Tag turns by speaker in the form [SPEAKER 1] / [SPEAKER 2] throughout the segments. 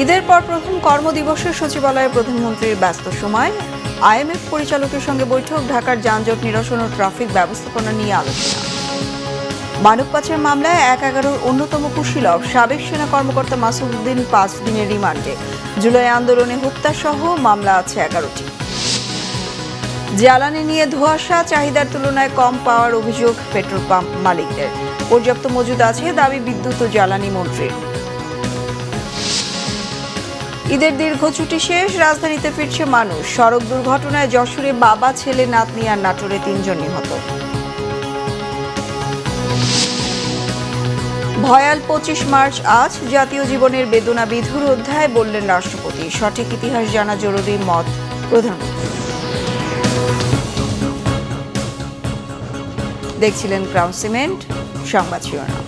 [SPEAKER 1] ঈদের পর প্রথম কর্মদিবসে সচিবালয়ে প্রধানমন্ত্রীর ব্যস্ত সময়। আইএমএফ পরিচালকের সঙ্গে বৈঠক, ঢাকার যানজট নিরসন ও ট্রাফিক ব্যবস্থাপনা নিয়ে আলোচনা। মানব পাচার মামলায় ১/১১ অন্যতম কুশীলব সাবেক সেনা কর্মকর্তা মাসুদ উদ্দিন ৫ দিনের রিমান্ডে। জুলাই আন্দোলনে হত্যাসহ মামলা আছে ১১টি। জ্বালানি নিয়ে ধোঁয়াশা, চাহিদার তুলনায় কম পাওয়ার অভিযোগ পেট্রোল পাম্প মালিকদের। পর্যাপ্ত মজুদ আছে দাবি বিদ্যুৎ ও জ্বালানি মন্ত্রীর। ঈদের দীর্ঘ ছুটি শেষ, রাজধানীতে ফিরছে মানুষ। সড়ক দুর্ঘটনায় যশোরে বাবা, ছেলে, নাতনি আর নাটোরে ৩ জন নিহত। ভয়াল ২৫ মার্চ আজ, জাতীয় জীবনের বেদনা বিধুর অধ্যায় বললেন রাষ্ট্রপতি। সঠিক ইতিহাস জানা জরুরি, মত প্রধানমন্ত্রী। দেখছিলেন ক্রাউন সিমেন্ট সংবাদ শিরোনাম।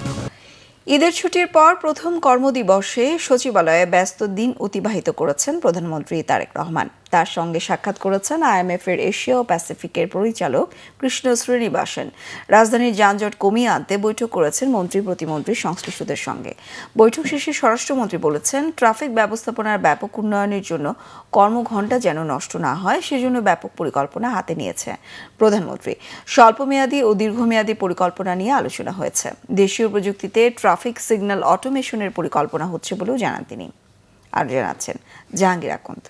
[SPEAKER 1] ঈদের ছুটির পর প্রথম কর্মদিবসে সচিবালয়ে ব্যস্ত দিন অতিবাহিত করেছেন প্রধানমন্ত্রী তারেক রহমান। তার সঙ্গে সাক্ষাৎ করেছেন আইএমএফের এশিয়া ও প্যাসিফিকের পরিচালক কৃষ্ণ শ্রীনিবাসন। রাজধানীর যানজট কমিয়ে আনতে বৈঠক করেছেন মন্ত্রী, প্রতিমন্ত্রী, সংশ্লিষ্টদের সঙ্গে। বৈঠক শেষে স্বরাষ্ট্রমন্ত্রী বলেছেন, ট্রাফিক ব্যবস্থাপনার ব্যাপক উন্নয়নের জন্য কর্মঘণ্টা যেন নষ্ট না হয়, সেজন্য ব্যাপক পরিকল্পনা হাতে নিয়েছে প্রধানমন্ত্রী। স্বল্পমেয়াদী ও দীর্ঘমেয়াদী পরিকল্পনা নিয়ে আলোচনা হয়েছে। দেশীয় প্রযুক্তিতে ট্রাফিক সিগন্যাল অটোমেশনের পরিকল্পনা হচ্ছে বলেও জানান তিনি। আর জানাচ্ছেন জাহাঙ্গীর আকন্দ।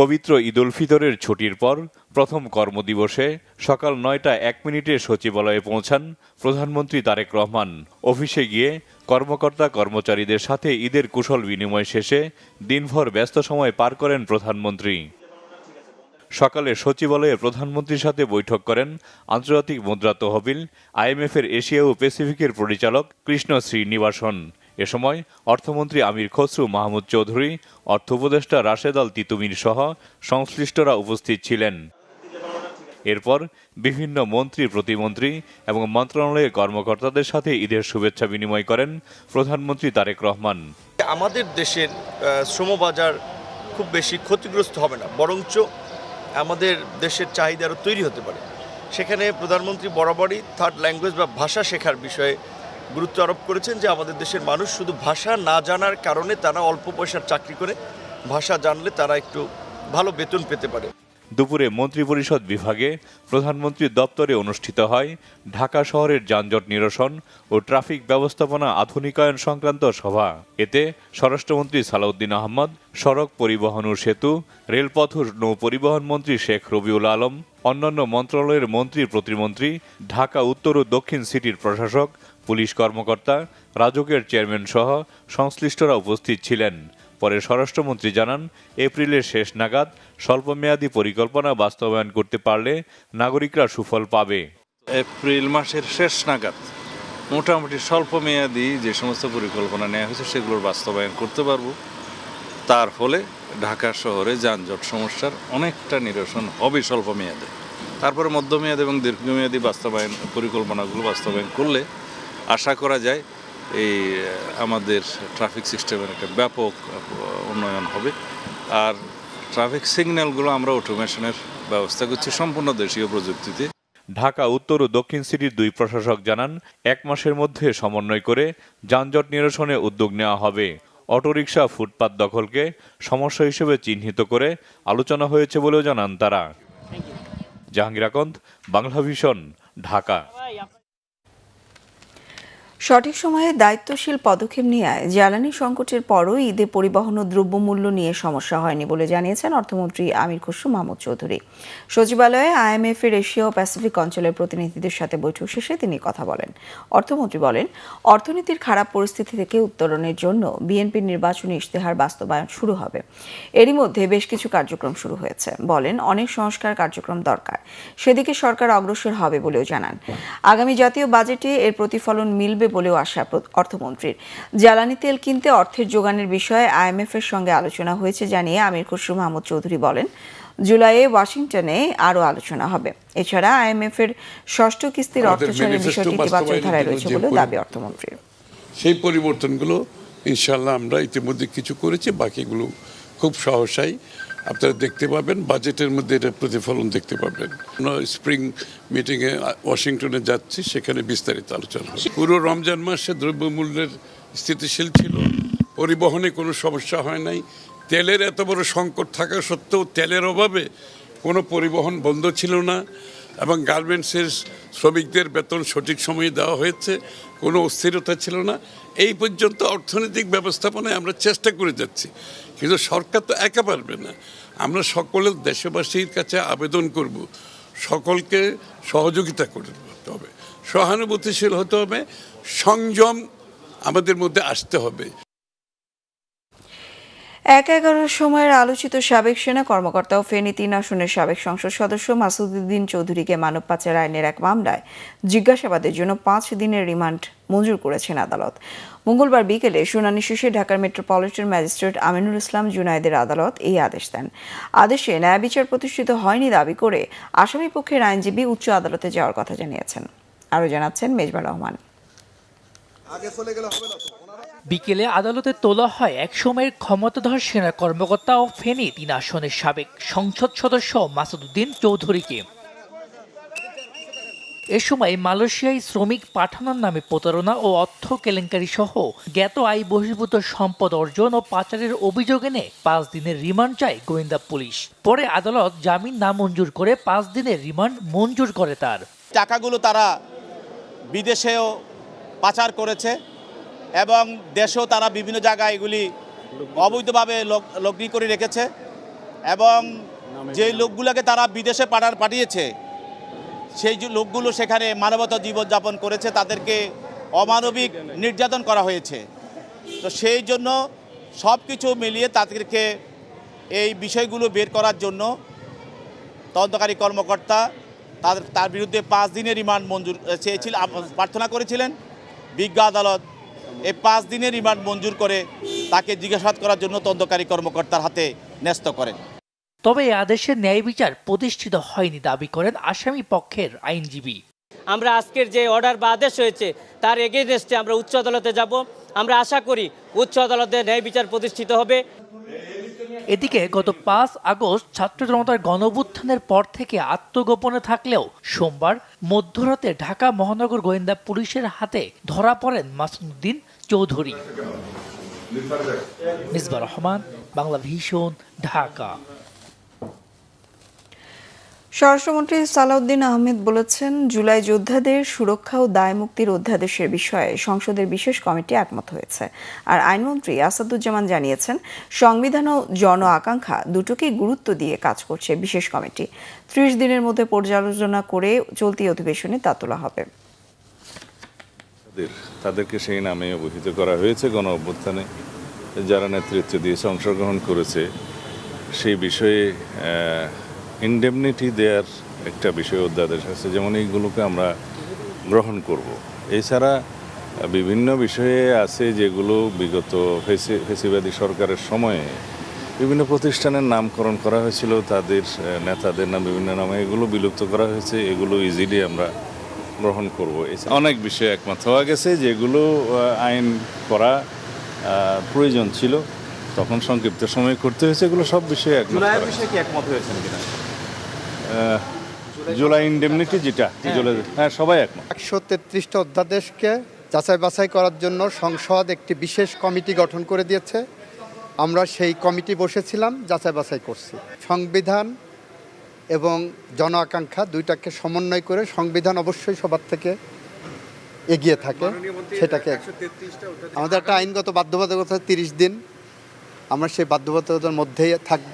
[SPEAKER 2] পবিত্র ঈদ উল ফিতরের ছুটির পর প্রথম কর্মদিবসে সকাল ৯টা ১ মিনিটে সচিবালয়ে পৌঁছান প্রধানমন্ত্রী তারেক রহমান। অফিসে গিয়ে কর্মকর্তা কর্মচারীদের সাথে ঈদের কুশল বিনিময় শেষে দিনভর ব্যস্ত সময় পার করেন প্রধানমন্ত্রী। সকালে সচিবালয়ে প্রধানমন্ত্রীর সাথে বৈঠক করেন আন্তর্জাতিক মুদ্রা তহবিল, আইএমএফের এশিয়া ও প্যাসিফিকের পরিচালক কৃষ্ণ শ্রীনিবাসন। এ সময় অর্থমন্ত্রী আমির খসরু মাহমুদ চৌধুরী, অর্থ উপদেষ্টা রাশেদ আল তিতুমির সহ সংশ্লিষ্টরা উপস্থিত ছিলেন। এরপর বিভিন্ন মন্ত্রী, প্রতিমন্ত্রী এবং মন্ত্রণালয়ের কর্মকর্তাদের সাথে ঈদের শুভেচ্ছা বিনিময় করেন প্রধানমন্ত্রী তারেক রহমান।
[SPEAKER 3] আমাদের দেশের শ্রমবাজার খুব বেশি ক্ষতিগ্রস্ত হবে না, বরঞ্চ আমাদের দেশের চাহিদা আরও তৈরি হতে পারে। সেখানে প্রধানমন্ত্রী বরাবরই থার্ড ল্যাঙ্গুয়েজ বা ভাষা শেখার বিষয়ে গুরুত্ব আরোপ করেছেন, যে আমাদের দেশের মানুষ শুধু ভাষা না জানার কারণে তারা অল্প পয়সার চাকরি করে, ভাষা জানলে তারা একটু ভালো বেতন পেতে পারে।
[SPEAKER 2] দুপুরে মন্ত্রিপরিষদ বিভাগে প্রধানমন্ত্রীর দপ্তরে অনুষ্ঠিত হয় ঢাকা শহরের যানজট নিরসন ও ট্রাফিক ব্যবস্থাপনা আধুনিকায়ন সংক্রান্ত সভা। এতে স্বরাষ্ট্রমন্ত্রী সালাউদ্দিন আহমদ, সড়ক পরিবহন ও সেতু, রেলপথ ও নৌ পরিবহন মন্ত্রী শেখ রবিউল আলম, অন্যান্য মন্ত্রণালয়ের মন্ত্রী, প্রতিমন্ত্রী, ঢাকা উত্তর ও দক্ষিণ সিটির প্রশাসক, পুলিশ কর্মকর্তা, রাজুকের চেয়ারম্যান সহ সংশ্লিষ্টরা উপস্থিত ছিলেন। পরে স্বরাষ্ট্রমন্ত্রী জানান, এপ্রিলের শেষ নাগাদ স্বল্পমেয়াদী পরিকল্পনা বাস্তবায়ন করতে পারলে নাগরিকরা সুফল পাবে।
[SPEAKER 4] এপ্রিল মাসের শেষ নাগাদ মোটামুটি স্বল্পমেয়াদী যে সমস্ত পরিকল্পনা নেওয়া হয়েছে সেগুলোর বাস্তবায়ন করতে পারব। তার ফলে ঢাকা শহরে যানজট সমস্যার অনেকটা নিরসন হবে স্বল্পমেয়াদে। তারপরে মধ্যমেয়াদী এবং দীর্ঘমেয়াদী পরিকল্পনাগুলো বাস্তবায়ন করলে আশা করা যায় এই আমাদের ট্রাফিক সিস্টেমের একটা ব্যাপক উন্নয়ন হবে। আর ট্রাফিক সিগন্যালগুলো আমরা অটোমেশনের ব্যবস্থা করছি সম্পূর্ণ দেশীয় প্রযুক্তিতে।
[SPEAKER 2] ঢাকা উত্তর ও দক্ষিণ সিটির 2 প্রশাসক জানান, 1 মাসের মধ্যে সমন্বয় করে যানজট নিরসনে উদ্যোগ নেওয়া হবে। অটোরিকশা, ফুটপাত দখলকে সমস্যা হিসেবে চিহ্নিত করে আলোচনা হয়েছে বলেও জানান তারা। জাহাঙ্গীর আকন্দ, বাংলা ভিশন, ঢাকা।
[SPEAKER 1] সঠিক সময়ে দায়িত্বশীল পদক্ষেপ নেওয়ায় জ্বালানি সংকটের পরও ঈদে পরিবহন ও দ্রব্যমূল্য নিয়ে সমস্যা হয়নি বলে জানিয়েছেন অর্থমন্ত্রী আমির খসরু মাহমুদ চৌধুরী। সচিবালয়ে আইএমএফের এশিয়া ও প্যাসিফিক অঞ্চলের প্রতিনিধিদের সাথে বৈঠক শেষে তিনি কথা বলেন। অর্থমন্ত্রী বলেন, অর্থনীতির খারাপ পরিস্থিতি থেকে উত্তরণের জন্য বিএনপির নির্বাচনী ইশতেহার বাস্তবায়ন শুরু হবে। এরই মধ্যে বেশ কিছু কার্যক্রম শুরু হয়েছে। বলেন, অনেক সংস্কার কার্যক্রম দরকার, সেদিকে সরকার অগ্রসর হবে বলেও জানান। আগামী জাতীয় বাজেটে এর প্রতিফলন মিলবে বলেও আশা অর্থমন্ত্রীর। জ্বালানি তেল কিনতে অর্থের যোগানের বিষয়ে আইএমএফ এর সঙ্গে আলোচনা হয়েছে জানিয়ে আমির খসরু মাহমুদ চৌধুরী বলেন, জুলাইয়ে ওয়াশিংটনে আরও আলোচনা হবে। এছাড়া আইএমএফ এর 6ষ্ঠ কিস্তির অর্থ ছাড়ের বিষয়টি ইতিবাচক ধারায় রয়েছে বলে দাবি অর্থমন্ত্রীর।
[SPEAKER 5] সেই পরিবর্তনগুলো ইনশাআল্লাহ আমরা ইতিমধ্যে কিছু করেছি, বাকিগুলো খুব সহসাই আপনারা দেখতে পাবেন, বাজেটের মধ্যে এটা প্রতিফলন দেখতে পাবেন। আমরা স্প্রিং মিটিংয়ে ওয়াশিংটনে যাচ্ছি, সেখানে বিস্তারিত আলোচনা হবে। পুরো রমজান মাসে দ্রব্যমূল্যের স্থিতিশীল ছিল, পরিবহনে কোনো সমস্যা হয় নাই। তেলের এত বড় সংকট থাকা সত্ত্বেও তেলের অভাবে কোনো পরিবহন বন্ধ ছিল না, এবং গার্মেন্টসের শ্রমিকদের বেতন সঠিক সময়ে দেওয়া হয়েছে, কোনো অস্থিরতা ছিল না। এই পর্যন্ত অর্থনৈতিক ব্যবস্থাপনায় আমরা চেষ্টা করে যাচ্ছি, কিন্তু সরকার তো একা পারবে না। আমরা সকলের দেশবাসীর কাছে আবেদন করব, সকলকে সহযোগিতা করতে হবে, সহানুভূতিশীল হতে হবে, সংযম আমাদের মধ্যে আসতে হবে।
[SPEAKER 1] ১/১১ সময়ের আলোচিত সাবেক সেনা কর্মকর্তা ও ফেনী ৩ আসনের সাবেক সংসদ সদস্য মাসুদউদ্দিন চৌধুরীকে মানব পাচার আইনের এক মামলায় জিজ্ঞাসাবাদের জন্য 5 দিনের রিমান্ড মঞ্জুর করেছেন আদালত। মঙ্গলবার বিকেলে শুনানি শেষে ঢাকার মেট্রোপলিটন ম্যাজিস্ট্রেট আমিনুল ইসলাম জুনায়েদের আদালত এই আদেশ দেন। আদেশে ন্যায় বিচার প্রতিষ্ঠিত হয়নি দাবি করে আসামি পক্ষের আইনজীবী উচ্চ আদালতে যাওয়ার কথা জানিয়েছেন। আরও জানাচ্ছেন মেজবা রহমান।
[SPEAKER 6] বিকেলে আদালতে তোলা হয় এক সময়ের ক্ষমতাধর সেনা কর্মকর্তা ও ফেনী ৩ আসনের সাবেক সংসদ সদস্য মাসুদউদ্দিন চৌধুরীকে। এ সময় মালয়েশিয়ায় শ্রমিক পাঠানোর নামে প্রতারণা ও অর্থ কেলেঙ্কারি সহ জ্ঞাত আয় বহির্ভূত সম্পদ অর্জন ও পাচারের অভিযোগ এনে 5 দিনের রিমান্ড চায় গোয়েন্দা পুলিশ। পরে আদালত জামিন নামঞ্জুর করে 5 দিনের রিমান্ড মঞ্জুর করে তার।
[SPEAKER 7] টাকাগুলো তারা বিদেশেও পাচার করেছে এবং দেশেও তারা বিভিন্ন জায়গায় এগুলি অবৈধভাবে লগ্নি করে রেখেছে, এবং যে লোকগুলোকে তারা বিদেশে পাঠিয়েছে সেই যে লোকগুলো সেখানে মানবতা জীবনযাপন করেছে, তাদেরকে অমানবিক নির্যাতন করা হয়েছে। তো সেই জন্য সব কিছু মিলিয়ে তাদেরকে এই বিষয়গুলো বের করার জন্য তদন্তকারী কর্মকর্তা তার বিরুদ্ধে 5 দিনের রিমান্ড মঞ্জুর চেয়েছিল, প্রার্থনা করেছিলেন। বিজ্ঞ আদালত এই 5 দিনের রিমান্ড মঞ্জুর করে তাকে জিজ্ঞাসাবাদ করার জন্য তদন্তকারী কর্মকর্তার হাতে ন্যস্ত করেন।
[SPEAKER 6] তবে এই আদেশে ন্যায় বিচার প্রতিষ্ঠিত হয়নি দাবি করেন আসামি পক্ষের আইনজীবী।
[SPEAKER 8] আমরা আজকের যে অর্ডার বা আদেশ হয়েছে তার এগেইনস্টে আমরা উচ্চ আদালতে যাব। আমরা আশা করি উচ্চ আদালতে ন্যায় বিচার প্রতিষ্ঠিত হবে।
[SPEAKER 6] এদিকে গত 5 আগস্ট ছাত্র জনতার গণঅভ্যুত্থানের পর থেকে আত্মগোপনে থাকলেও সোমবার মধ্যরাতে ঢাকা মহানগর গোয়েন্দা পুলিশের হাতে ধরা পড়েন মাসুদউদ্দিন চৌধুরী। মেজবা রহমান, বাংলা ভিশন, ঢাকা।
[SPEAKER 1] স্বরাষ্ট্রমন্ত্রী সালাউদ্দিন আহমেদ বলেছেন, জুলাই যোদ্ধাদের সুরক্ষা ও দায় মুক্তির অধ্যাদেশের বিষয়ে সংসদের বিশেষ কমিটি একমত হয়েছে। আর আইনমন্ত্রী আসাদুজ্জামান জানিয়েছেন, সংবিধান ও জন আকাঙ্ক্ষা দুটোকেই গুরুত্ব দিয়ে কাজ করছে বিশেষ কমিটি। 30 দিনের মধ্যে পর্যালোচনা করে চলতি অধিবেশনে তা তোলা হবে।
[SPEAKER 4] তাদেরকে সেই নামে অভিহিত করা হয়েছে। গণ অভ্যুত্থানে যারা নেতৃত্ব দিয়েছে, অংশগ্রহণ করেছে, সেই বিষয়ে ইনডেমনিটি দেওয়ার একটা বিষয় অধ্যাদেশ আছে, যেমন এইগুলোকে আমরা গ্রহণ করব। এছাড়া বিভিন্ন বিষয়ে আছে যেগুলো বিগত ফেসিবাদী সরকারের সময়ে বিভিন্ন প্রতিষ্ঠানের নামকরণ করা হয়েছিল, তাদের নেতাদের নাম বিভিন্ন নামে, এগুলো বিলুপ্ত করা হয়েছে। এগুলো ইজিলি আমরা গ্রহণ করব। অনেক বিষয়ে একমত হওয়া গেছে, যেগুলো আইন করা প্রয়োজন ছিল, তখন সংক্ষিপ্ত সময় করতে হয়েছে। এগুলো সব বিষয়ে একমত হয়েছে কিনা, জুলাই ইনডেমনিটি যেটা, হ্যাঁ, সবাই একমত।
[SPEAKER 9] 133টা অধ্যাদেশকে যাচাই বাছাই করার জন্য সংসদ একটি বিশেষ কমিটি গঠন করে দিয়েছে। আমরা সেই কমিটি বসেছিলাম, যাচাই বাছাই করছি। সংবিধান এবং জন আকাঙ্ক্ষা দুইটাকে সমন্বয় করে, সংবিধান অবশ্যই সবার থেকে এগিয়ে থাকে, সেটাকে আমাদের একটা আইনগত বাধ্যবাধকতা 30 দিন, আমরা সেই বাধ্যবাধকতার মধ্যেই থাকব।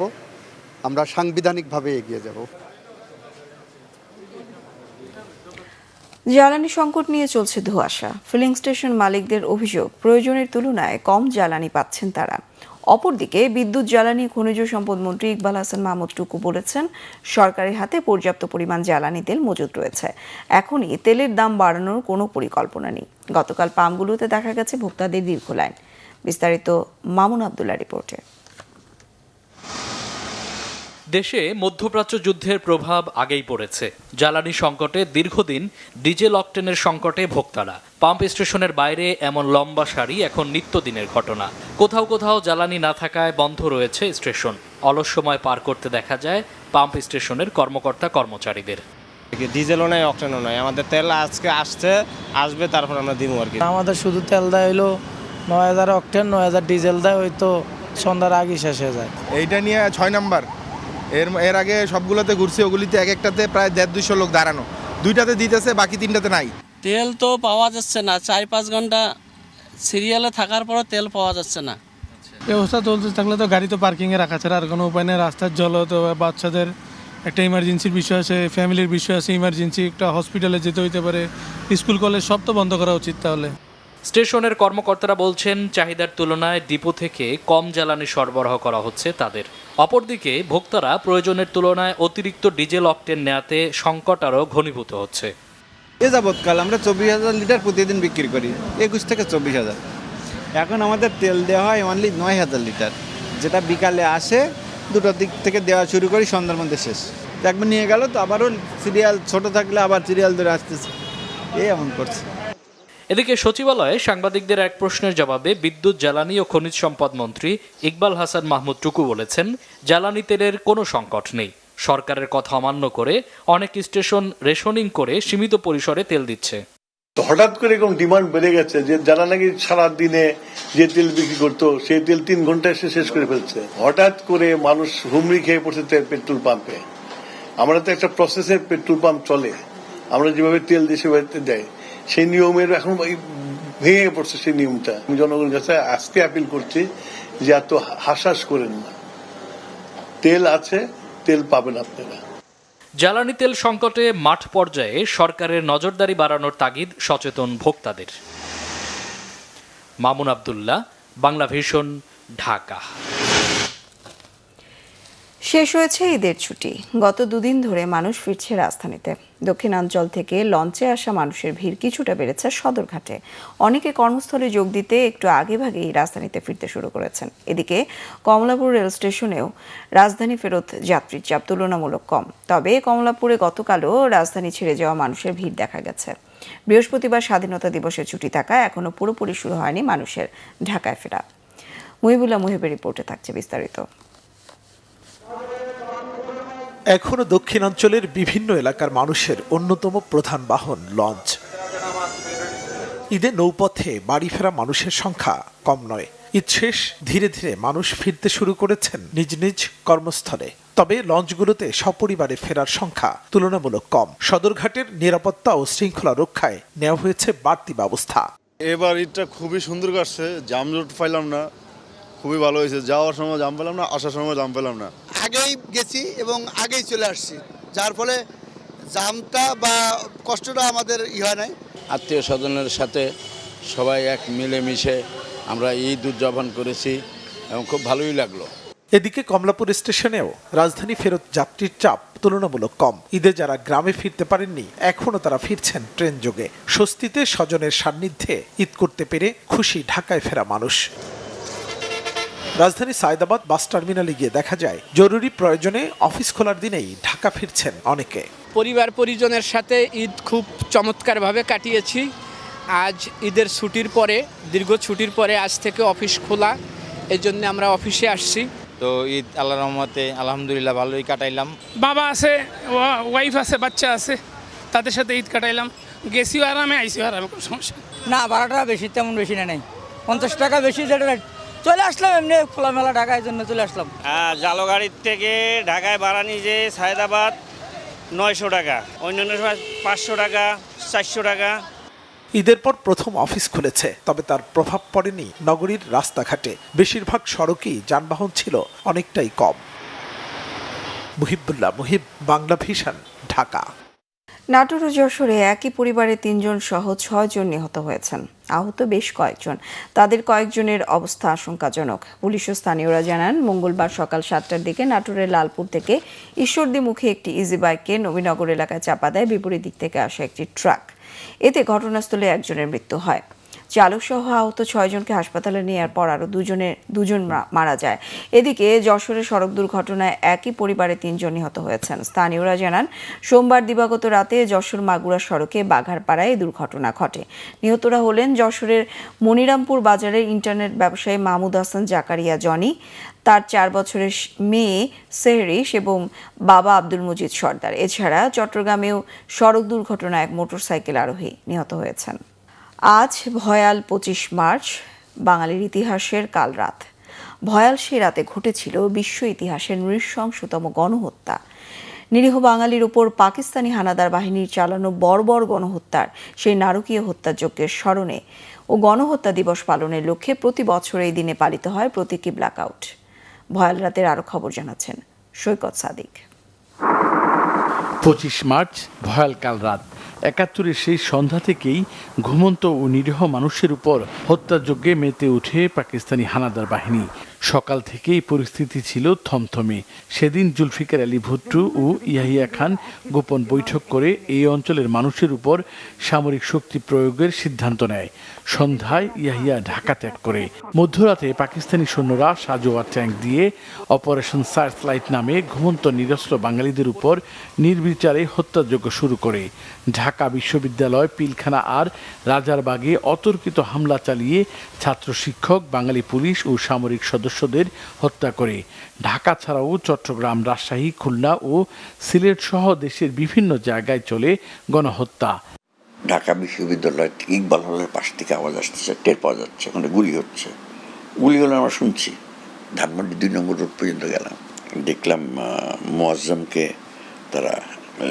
[SPEAKER 9] আমরা সাংবিধানিকভাবে এগিয়ে যাব।
[SPEAKER 1] জ্বালানি সংকট নিয়ে চলছে ধোঁয়াশা। ফিলিং স্টেশন মালিকদের অভিযোগ, প্রয়োজনের তুলনায় কম জ্বালানি পাচ্ছেন তারা। অপরদিকে বিদ্যুৎ জ্বালানি খনিজ সম্পদ মন্ত্রী ইকবাল হাসান মাহমুদ টুকু বলেছেন, সরকারের হাতে পর্যাপ্ত পরিমাণ জ্বালানি তেল মজুদ রয়েছে, এখনই তেলের দাম বাড়ানোর কোনো পরিকল্পনা নেই। গতকাল পাম্পগুলোতে দেখা গেছে ভোক্তাদের দীর্ঘ লাইন। বিস্তারিত মামুন আবদুল্লাহ রিপোর্টে।
[SPEAKER 6] দেশে মধ্যপ্রাচ্য যুদ্ধের প্রভাব আগেই পড়েছে। জ্বালানি সংকটে দীর্ঘদিন ডিজেল অকটেনের সংকটে ভোক্তারা। পাম্প স্টেশনের বাইরে এমন লম্বা সারি এখন নিত্যদিনের ঘটনা। কোথাও কোথাও জ্বালানি না থাকায় বন্ধ রয়েছে স্টেশন। অলস সময় পার করতে দেখা যায় পাম্প স্টেশনের কর্মকর্তা কর্মচারীদের।
[SPEAKER 10] ডিজেলও নাই, অকটেনও নাই। আমাদের তেল আজকে আসবে, তারপর আমরা দিব আর কি।
[SPEAKER 11] আমাদের শুধু তেল দেয় হলো 9000 অকটেন, 9000 ডিজেল দেয়, হয়তো সন্ধ্যার আগে শেষ হয়ে যায়।
[SPEAKER 12] এইটা নিয়ে 6 নাম্বার। এর আগে সবগুলোতে ঘুরছি, ওগুলিতে এক একটাতে প্রায় 150-200 লোক দাঁড়ানো, 2টাতে দিতেছে, বাকি 3টাতে নাই।
[SPEAKER 13] তেল তো পাওয়া যাচ্ছে না, 4-5 ঘন্টা সিরিয়ালে থাকার পরও তেল পাওয়া যাচ্ছে না।
[SPEAKER 11] ব্যবস্থা চলতে থাকলে তো গাড়ি তো পার্কিংয়ে রাখা ছাড়া আর কোনো উপায় নেই। রাস্তার জল তো বাচ্চাদের একটা ইমার্জেন্সির বিষয় আছে, ফ্যামিলির বিষয় আছে, ইমার্জেন্সি একটা হসপিটালে যেতে হইতে পারে, স্কুল কলেজ সব তো বন্ধ করা উচিত। তাহলে
[SPEAKER 6] স্টেশনের কর্মকর্তারা বলছেন চাহিদার তুলনায় ডিপো থেকে কম জ্বালানি সরবরাহ করা হচ্ছে তাদের। অপরদিকে ভোক্তারা প্রয়োজনের তুলনায় অতিরিক্ত ডিজেল অকটেন নেয়াতে সংকট আরও ঘনীভূত হচ্ছে।
[SPEAKER 10] এ যাবৎকাল আমরা 24,000 লিটার প্রতিদিন বিক্রি করি, 21 থেকে 24,000। এখন আমাদের তেল দেওয়া হয় অনলি 9,000 লিটার, যেটা বিকালে আসে, 2টার দিক থেকে দেওয়া শুরু করি, সন্ধ্যার মধ্যে শেষ। একবার নিয়ে গেল তো আবারও সিরিয়াল ছোট থাকলে আবার সিরিয়াল ধরে আসতেছে, এমন করছে।
[SPEAKER 6] এদিকে সচিবালয়ে সাংবাদিকদের এক প্রশ্নের জবাবে বিদ্যুৎ, জ্বালানি ও খনিজ সম্পদ মন্ত্রী ইকবাল হাসান মাহমুদ টুকু বলেছেন, জ্বালানি তেলের কোনো সংকট নেই। সরকারের কথা অমান্য করে অনেক স্টেশন রেশনিং করে সীমিত পরিসরে তেল দিচ্ছে।
[SPEAKER 14] হঠাৎ করে এরকম ডিমান্ড বেড়ে গেছে যে যারা নাকি সারা দিনে যে তেল বিক্রি করতো সেই তেল 3 ঘন্টায় এসে শেষ করে ফেলছে। হঠাৎ করে মানুষ হুমড়ি খেয়ে পড়ছে পেট্রোল পাম্পে। আমরা তো একটা প্রসেসের পেট্রোল পাম্প চলে, আমরা যেভাবে তেল দেশে বাড়িতে দেয় সেই নিয়মের এখন ভেঙে পড়ছে সেই নিয়মটা। আমি জনগণের কাছে আজকে আপিল করছি যে এত হাসাস করেন না, তেল আছে, তেল পাবেন আপনারা।
[SPEAKER 6] জ্বালানি তেল সংকটে মাঠ পর্যায়ে সরকারের নজরদারি বাড়ানোর তাগিদ সচেতন ভোক্তাদের। মামুন আব্দুল্লাহ, বাংলা ভিশন, ঢাকা।
[SPEAKER 1] শেষ হয়েছে ঈদের ছুটি। গত 2 দিন ধরে মানুষ ফিরছে রাজধানীতে। দক্ষিণাঞ্চল থেকে লঞ্চে আসা মানুষের ভিড় কিছুটা বেড়েছে সদরঘাটে। অনেকে কর্মস্থলে যোগ দিতে একটু আগেভাগেই রাজধানীতে ফিরতে শুরু করেছেন। এদিকে কমলাপুর রেল স্টেশনেও রাজধানী ফেরত যাত্রীর চাপ তুলনামূলক কম। তবে কমলাপুরে গতকালও রাজধানী ছেড়ে যাওয়া মানুষের ভিড় দেখা গেছে। বৃহস্পতিবার স্বাধীনতা দিবসের ছুটি থাকায় এখনও পুরোপুরি শুরু হয়নি মানুষের ঢাকায় ফেরা। মুহিবুল্লাহ মুহিবের রিপোর্টে থাকছে বিস্তারিত।
[SPEAKER 15] এখনো দক্ষিণাঞ্চলের বিভিন্ন এলাকার মানুষের অন্যতম প্রধান বাহন লঞ্চ। ঈদে নৌপথে বাড়ি ফেরা মানুষের সংখ্যা কম নয়। ঈদ শেষ, ধীরে ধীরে মানুষ ফিরতে শুরু করেছেন নিজ নিজ কর্মস্থলে। তবে লঞ্চগুলোতে সপরিবারে ফেরার সংখ্যা তুলনামূলক কম। সদরঘাটের নিরাপত্তা ও শৃঙ্খলা রক্ষায় নেওয়া হয়েছে বাড়তি ব্যবস্থা।
[SPEAKER 16] এবার ঈদটা খুবই সুন্দর কাটছে, জামজট পাইলাম না, খুবই ভালো হয়েছে। যাওয়ার সময় জাম পেলাম না, আসার সময় জাম পেলাম না।
[SPEAKER 17] আগেই গেছি এবং আগেই চলে আসছি, যার ফলে জামটা বা কষ্টটা আমাদের হয় নাই।
[SPEAKER 18] আত্মীয় স্বজনের সাথে সবাই এক মিলেমিশে আমরা ঈদ উদযাপন করেছি এবং খুব ভালোই লাগলো।
[SPEAKER 15] এদিকে কমলাপুর স্টেশনেও রাজধানী ফেরত যাত্রীর চাপ তুলনামূলক কম। ঈদে যারা গ্রামে ফিরতে পারেননি এখনো তারা ফিরছেন ট্রেন যোগে। স্বস্তিতে স্বজনের সান্নিধ্যে ঈদ করতে পেরে খুশি ঢাকায় ফেরা মানুষ। রাজধানী সায়দাবাদ বাস টার্মিনালে গিয়ে দেখা যায় জরুরি প্রয়োজনে অফিস খোলার দিনেই ঢাকা ফিরছেন অনেকে।
[SPEAKER 19] পরিবার পরিজনের সাথে ঈদ খুব চমৎকারভাবে কাটিয়েছি। আজ ঈদের ছুটির পরে, দীর্ঘ ছুটির পরে আজ থেকে অফিস খোলা, এই জন্য আমরা অফিসে আসছি।
[SPEAKER 10] তো ঈদ আল্লাহর রহমতে আলহামদুলিল্লাহ ভালোই কাটাইলাম।
[SPEAKER 20] বাবা আছে, ওয়াইফ আছে, বাচ্চা আছে, তাদের সাথে ঈদ কাটাইলাম। গেছিও আরামে, আইসিও আরামে, কোনো সমস্যা
[SPEAKER 11] না। ভাড়াটা বেশি, তেমন বেশি নেই, 50 টাকা বেশি। যেটা চলে আসলাম এমনি খোলামেলা ঢাকায় জন্য চলে আসলাম।
[SPEAKER 21] জালগাড়ির থেকে ঢাকায় ভাড়া নিজে সায়দাবাদ 900 টাকা, অন্যান্য সময় 500 টাকা, 400 টাকা।
[SPEAKER 15] ঈদের পর প্রথম অফিস খুলেছে, তবে তার প্রভাব পড়েনি নগরীর রাস্তাঘাটে। বেশিরভাগ সড়কই যানবাহন ছিল অনেকটাই কম। মুহিবুল্লাহ মুহিব, বাংলা ভিশন, ঢাকা।
[SPEAKER 1] নাটোর ও যশোরে একই পরিবারে 3 জন সহ 6 জন নিহত হয়েছেন। আহত বেশ কয়েকজন। তাদের কয়েকজনের অবস্থা আশঙ্কাজনক। পুলিশ ও স্থানীয়রা জানান, মঙ্গলবার সকাল 7টার দিকে নাটোরের লালপুর থেকে ঈশ্বরদীমুখী একটি ইজি বাইককে নবীনগর এলাকায় চাপা দেয় বিপরীত দিক থেকে আসা একটি ট্রাক। এতে ঘটনাস্থলে একজনের মৃত্যু হয়। চালক সহ আহত 6 জনকে হাসপাতালে নেওয়ার পর আরও দুজন মারা যায়। এদিকে যশোরের সড়ক দুর্ঘটনায় একই পরিবারে 3 জন নিহত হয়েছেন। স্থানীয়রা জানান, সোমবার দিবাগত রাতে যশোর মাগুরা সড়কে বাঘারপাড়ায় এই দুর্ঘটনা ঘটে। নিহতরা হলেন যশোরের মনিরামপুর বাজারের ইন্টারনেট ব্যবসায়ী মাহমুদ হাসান জাকারিয়া জনি, তার 4 বছরের মেয়ে সেহরিশ এবং বাবা আব্দুল মজিদ সর্দার। এছাড়া চট্টগ্রামেও সড়ক দুর্ঘটনায় এক মোটরসাইকেল আরোহী নিহত হয়েছেন। আজ ভয়াল 25 মার্চ, বাঙালির ইতিহাসের কাল রাত। ভয়াল সে রাতে ঘটেছিল বিশ্ব ইতিহাসের নৃশংসতম গণহত্যা। নিরীহ বাঙালির উপর পাকিস্তানি হানাদার বাহিনীর চালানো বর্বর গণহত্যার সেই নারকীয় হত্যাযজ্ঞের স্মরণে ও গণহত্যা দিবস পালনের লক্ষ্যে প্রতি বছর এই দিনে পালিত হয় প্রতীকী ব্ল্যাকআউট। ভয়াল রাতের আরো খবর জানাচ্ছেন সৈকত সাদিক।
[SPEAKER 3] 25 মার্চ ভয়াল কাল রাত। 71-এর সেই সন্ধ্যা থেকেই ঘুমন্ত ও নিরীহ মানুষের উপর হত্যাযজ্ঞে মেতে উঠে পাকিস্তানি হানাদার বাহিনী। সকাল থেকেই পরিস্থিতি ছিল থমথমে। সেদিন জুলফিকার আলী ভুট্টু ও ইয়াহিয়া খান গোপন বৈঠক করে এই অঞ্চলের মানুষের উপর সামরিক শক্তি প্রয়োগের সিদ্ধান্ত নেয়। সন্ধ্যায় ইয়াহিয়া ঢাকা ত্যাগ করে। মধ্যরাতে পাকিস্তানি সৈন্যরা সাজোয়া ট্যাঙ্ক দিয়ে অপারেশন সার্চলাইট নামে ঘুমন্ত নিরস্ত্র বাঙালিদের উপর নির্বিচারে হত্যাযজ্ঞ শুরু করে। ঢাকা বিশ্ববিদ্যালয়, পিলখানা আর রাজারবাগে অতর্কিত হামলা চালিয়ে ছাত্র শিক্ষক, বাঙালি পুলিশ ও সামরিক সদস্যদের হত্যা করে। ঢাকা ছাড়াও চট্টগ্রাম, রাজশাহী, খুলনা ও সিলেট সহ দেশের বিভিন্ন জায়গায় চলে গণহত্যা।
[SPEAKER 22] ঢাকা বিশ্ববিদ্যালয় ইকবাল হলের পাশ থেকে আওয়াজ আসতেছে, টের পাওয়া যাচ্ছে ওখানে গুলি হচ্ছে। গুলি হলে আমরা শুনছি। ধানমন্ডি 2 নম্বর রোড পর্যন্ত গেলাম, দেখলাম মোয়াজ্জমকে, তারা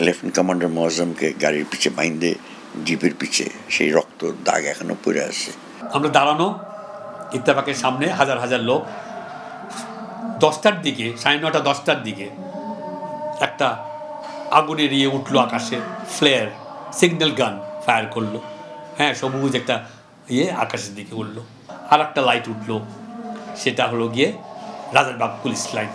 [SPEAKER 22] লেফটেন্যান্ট কমান্ডার মোয়াজ্জমকে গাড়ির পিছে বাইন্দে জিপের পিছে, সেই রক্ত দাগ এখনো পড়ে আছে।
[SPEAKER 23] আমরা দাঁড়ানো ইত্তেফাকের সামনে হাজার হাজার লোক। 10টার দিকে, 9:30 10টার দিকে একটা আগুনের ইয়ে উঠলো আকাশে, ফ্লেয়ার, সিগন্যাল গান ফায়ার করলো। হ্যাঁ, সবুজ একটা ইয়ে আকাশের দিকে উঠলো। আর একটা লাইট উঠলো, সেটা হলো গিয়ে রাজারবাগ পুলিশ লাইন।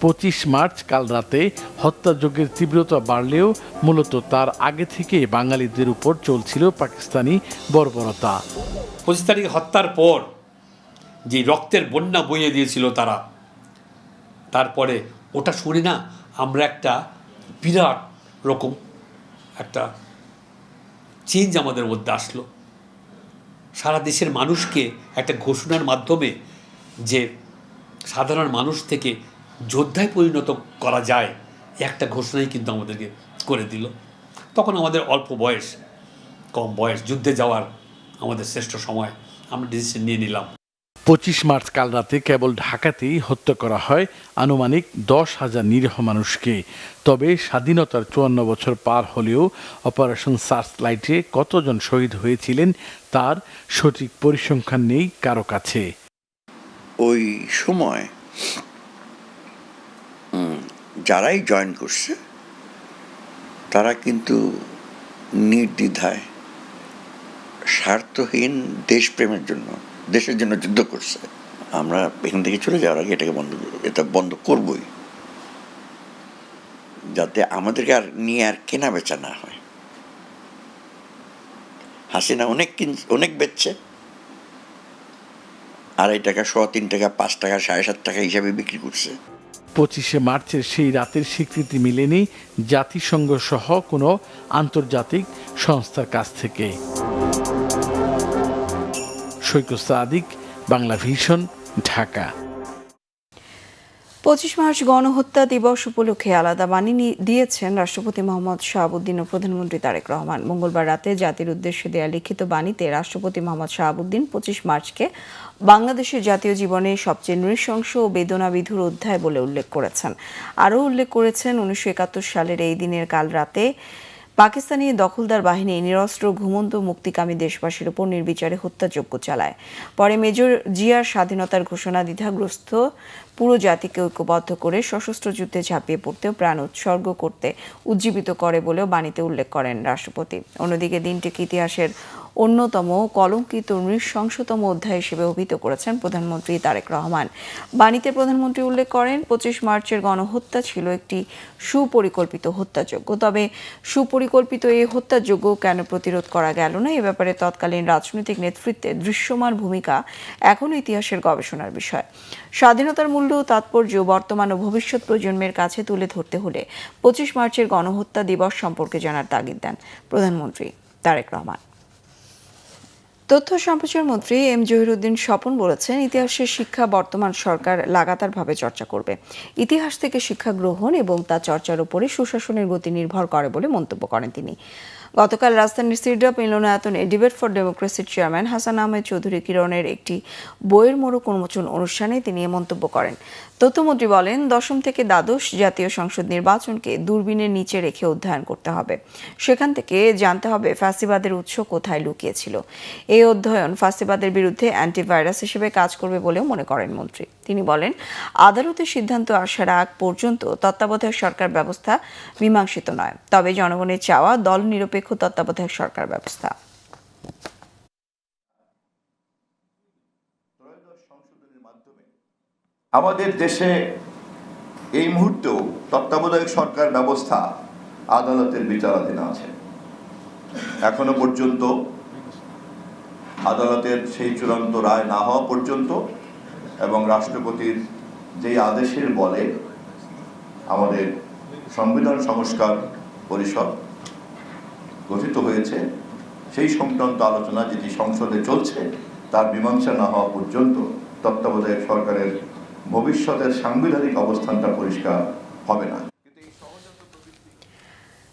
[SPEAKER 3] 25 মার্চ কাল রাতে হত্যাযজ্ঞের তীব্রতা বাড়লেও মূলত তার আগে থেকে বাঙালিদের উপর চলছিল পাকিস্তানি বর্বরতা।
[SPEAKER 23] 25 তারিখে হত্যার পর যে রক্তের বন্যা বইয়ে দিয়েছিল তারা, তারপরে ওটা শুনে না আমরা একটা বিরাট রকম একটা চেঞ্জ আমাদের মধ্যে আসলো। সারা দেশের মানুষকে একটা ঘোষণার মাধ্যমে যে সাধারণ মানুষ থেকে যোদ্ধায় পরিণত করা যায়, একটা ঘোষণাই কিন্তু আমাদেরকে করে দিল। তখন আমাদের অল্প বয়স, কম বয়স, যুদ্ধে যাওয়ার আমাদের শ্রেষ্ঠ সময়, আমরা ডিসিশন নিয়ে নিলাম।
[SPEAKER 3] 25 মার্চ কাল রাতে কেবল ঢাকাতেই হত্যা করা হয় আনুমানিক 10,000 নিরীহ মানুষকে। তবে স্বাধীনতার 54 বছর পার হলেও অপারেশন সার্চলাইটে কতজন শহীদ হয়েছিলেন তার সঠিক পরিসংখ্যান নেই কারো কাছে।
[SPEAKER 22] ওই সময় যারাই জয়েন করছে তারা কিন্তু নির্দ্বিধায় স্বার্থহীন দেশপ্রেমের জন্য, দেশের জন্য যুদ্ধ করছে। আমরা এখান থেকে চলে যাওয়ার আগে এটাকে এটা বন্ধ করবই, যাতে আমাদেরকে আর নিয়ে আর কেনা বেচা না হয়। হাসিনা অনেক বেচছে, 2.5 টাকা, 3 টাকা, 5 টাকা, 7.5 টাকা হিসাবে বিক্রি করছে।
[SPEAKER 3] 25 মার্চের সেই রাতের স্বীকৃতি মিলেনি জাতিসংঘ সহ কোনো আন্তর্জাতিক সংস্থার কাছ থেকে। সৈকত সাদিক, বাংলা ভিশন, ঢাকা।
[SPEAKER 1] 25 মার্চ গণহত্যা দিবস উপলক্ষে আলাদা বাণী দিয়েছেন রাষ্ট্রপতি মোহাম্মদ শাহাবুদ্দিন ও প্রধানমন্ত্রী তারেক রহমান। মঙ্গলবার রাতে জাতির উদ্দেশ্যে দেয়া লিখিত বাণীতে রাষ্ট্রপতি মোহাম্মদ শাহাবুদ্দিন 25 মার্চকে বাংলাদেশের জাতীয় জীবনে সবচেয়ে নৃশংস ও বেদনাবিধুর অধ্যায় বলে উল্লেখ করেছেন। আরও উল্লেখ করেছেন, 1971 সালের এই দিনের কাল রাতে পাকিস্তানি দখলদার বাহিনী নিরস্ত্র ঘুমন্ত মুক্তিকামী দেশবাসীর উপর নির্বিচারে হত্যাযজ্ঞ চালায়। পরে মেজর জিয়ার স্বাধীনতার ঘোষণা দ্বিধাগ্রস্ত পুরো জাতিকে ঐক্যবদ্ধ করে সশস্ত্র যুদ্ধে ঝাঁপিয়ে পড়তেও প্রাণ উৎসর্গ করতে উজ্জীবিত করে বলেও বাণীতে উল্লেখ করেন রাষ্ট্রপতি। অন্যদিকে দিনটিকে ইতিহাসের অন্যতম কলঙ্কিত নৃশংসতম অধ্যায় হিসেবে অভিহিত করেছেন প্রধানমন্ত্রী তারেক রহমান। বাণীতে প্রধানমন্ত্রী উল্লেখ করেন, 25 মার্চের গণহত্যা ছিল একটি সুপরিকল্পিত হত্যাযজ্ঞ। তবে সুপরিকল্পিত এই হত্যাযজ্ঞ কেন প্রতিরোধ করা গেল না, এ ব্যাপারে তৎকালীন রাজনৈতিক নেতৃত্বের দৃশ্যমান ভূমিকা এখনও ইতিহাসের গবেষণার বিষয়। স্বাধীনতার মূল্য ও তাৎপর্য বর্তমান ও ভবিষ্যৎ প্রজন্মের কাছে তুলে ধরতে হলে 25 মার্চের গণহত্যা দিবস সম্পর্কে জানার তাগিদ দেন প্রধানমন্ত্রী তারেক রহমান। তথ্য সম্প্রচার মন্ত্রী এম জহিরুদ্দিন স্বপন বলেছেন, ইতিহাসের শিক্ষা বর্তমান সরকার লাগাতারভাবে চর্চা করবে। ইতিহাস থেকে শিক্ষা গ্রহণ এবং তা চর্চার উপরে সুশাসনের গতি নির্ভর করে বলে মন্তব্য করেন তিনি। গতকাল রাজধানীর সিরডাপ মিলনায়তনে ডিবেট ফর ডেমোক্রেসির চেয়ারম্যান হাসান আহমেদ চৌধুরী কিরণের একটি বইয়ের মোড়ক উন্মোচন অনুষ্ঠানে তিনি এ মন্তব্য করেন। তথ্যমন্ত্রী বলেন, দশম থেকে দ্বাদশ জাতীয় সংসদ নির্বাচনকে দূরবীনের নিচে রেখে অধ্যয়ন করতে হবে। সেখান থেকে জানতে হবে ফ্যাসিবাদের উৎস কোথায় লুকিয়েছিল। এই অধ্যয়ন ফ্যাসিবাদের বিরুদ্ধে অ্যান্টিভাইরাস হিসেবে কাজ করবে বলেও মনে করেন মন্ত্রী। তিনি বলেন, আদালতের সিদ্ধান্ত আসার আগ পর্যন্ত তত্ত্বাবধায়ক সরকার ব্যবস্থা মীমাংসিত নয়, তবে জনগণের চাওয়া দল নিরপেক্ষ তত্ত্বাবধায়ক সরকার ব্যবস্থা।
[SPEAKER 2] আমাদের দেশে এই মুহূর্তেও তত্ত্বাবধায়ক সরকার ব্যবস্থা আদালতের বিচারাধীন আছে। এখনো পর্যন্ত আদালতের সেই চূড়ান্ত রায় না হওয়া পর্যন্ত এবং রাষ্ট্রপতির যেই আদেশের বলে আমাদের সংবিধান সংস্কার পরিষদ গঠিত হয়েছে, সেই সংক্রান্ত আলোচনা যেটি সংসদে চলছে তার মীমাংসা না হওয়া পর্যন্ত তত্ত্বাবধায়ক সরকারের ভবিষ্যতের সাংবিধানিক অবস্থানটা পরিষ্কার হবে না।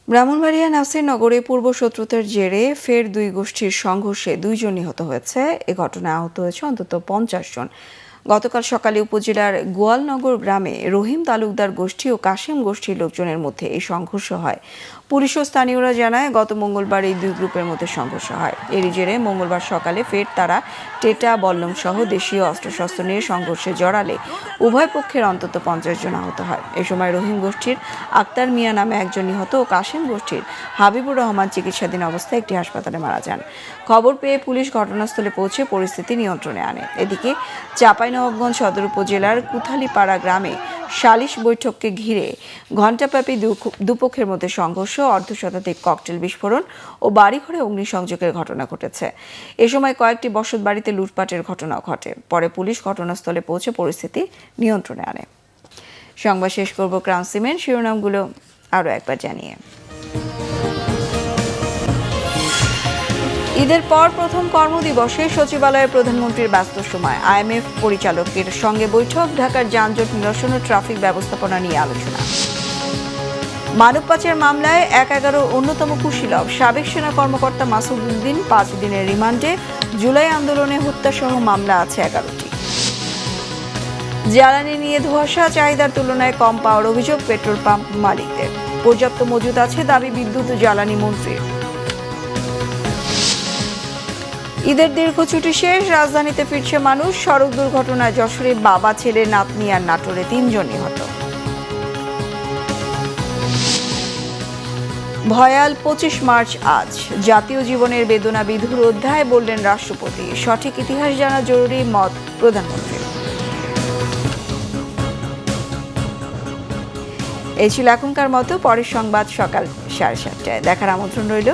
[SPEAKER 1] ব্রাহ্মণবাড়িয়া নাসিরনগরে পূর্ব শত্রুতার জেরে ফের দুই গোষ্ঠীর সংঘর্ষে 2 জন নিহত হয়েছে। এ ঘটনায় আহত হয়েছে অন্তত 50 জন। গতকাল সকালে উপজেলার গোয়ালনগর গ্রামে রহিম তালুকদার গোষ্ঠী ও কাশেম গোষ্ঠীর লোকজনের মধ্যে এই সংঘর্ষ হয়। পুলিশ ও স্থানীয়রা জানায়, গত মঙ্গলবার এই দুই গ্রুপের মধ্যে সংঘর্ষ হয়। এরই জেরে মঙ্গলবার সকালে ফের তারা টেটা বল্লম সহ দেশীয় অস্ত্রশস্ত্র নিয়ে সংঘর্ষে জড়ালে উভয় পক্ষের অন্তত 50 জন আহত হয়। এ সময় রহিম গোষ্ঠীর আক্তার মিয়া নামে একজন নিহত ও কাশেম গোষ্ঠীর হাবিবুর রহমান চিকিৎসাধীন অবস্থায় একটি হাসপাতালে মারা যান। খবর পেয়ে পুলিশ ঘটনাস্থলে পৌঁছে পরিস্থিতি নিয়ন্ত্রণে আনে। এদিকে চাঁপাইনবাবগঞ্জ সদর উপজেলার কুথালিপাড়া গ্রামে সালিশ বৈঠককে ঘিরে ঘণ্টাব্যাপী দুপক্ষের মধ্যে সংঘর্ষ, অর্ধশতাধিক ককটেল বিস্ফোরণ ও বাড়িঘরে অগ্নিসংযোগের ঘটনা ঘটেছে। এ সময় কয়েকটি বসত বাড়িতে লুটপাটের ঘটনাও ঘটে। পরে পুলিশ ঘটনাস্থলে পৌঁছে পরিস্থিতি নিয়ন্ত্রণে আনে। সংবাদ শেষ করব ক্রাউন সিমেন্ট শিরোনামগুলো আরও একবার জানিয়ে। ঈদের পর প্রথম কর্মদিবসে সচিবালয়ে প্রধানমন্ত্রীর ব্যস্ত সময়। আইএমএফ পরিচালকের সঙ্গে বৈঠক, ঢাকার যানজট নিরসন ও ট্রাফিক ব্যবস্থাপনা নিয়ে আলোচনা। মানব পাচার মামলায় 1/11 অন্যতম কুশীলব সাবেক সেনা কর্মকর্তা মাসুদ উদ্দিন 5 দিনের রিমান্ডে। জুলাই আন্দোলনে হত্যাসহ মামলা আছে 11টি। জ্বালানি নিয়ে ধোঁয়াশা, চাহিদার তুলনায় কম পাওয়ার অভিযোগ পেট্রোল পাম্প মালিকদের। পর্যাপ্ত মজুদ আছে দাবি বিদ্যুৎ ও জ্বালানি মন্ত্রীর। ঈদের দীর্ঘ ছুটি শেষ, রাজধানীতে ফিরছে মানুষ। সড়ক দুর্ঘটনায় যশোরে বাবা, ছেলে, নাতনি আর নাটোরে 3 জন নিহত। ভয়াল 25 মার্চ আজ, জাতীয় জীবনের বেদনা বিধুর অধ্যায় বললেন রাষ্ট্রপতি। সঠিক ইতিহাস জানা জরুরি, মত প্রধানমন্ত্রী। এই ছিল এখনকার মতো। পরের সংবাদ সকাল 7:30টায় দেখার আমন্ত্রণ রইল।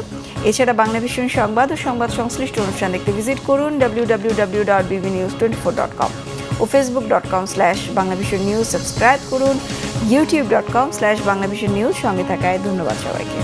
[SPEAKER 1] এছাড়া বাংলাভিশন সংবাদ ও সংবাদ সংশ্লিষ্ট অনুষ্ঠান দেখতে ভিজিট করুন www.bbnews24.com ও facebook.com/banglavisionnews। সাবস্ক্রাইব করুন youtube.com/banglavisionnews। সঙ্গে থাকায় ধন্যবাদ সবাইকে।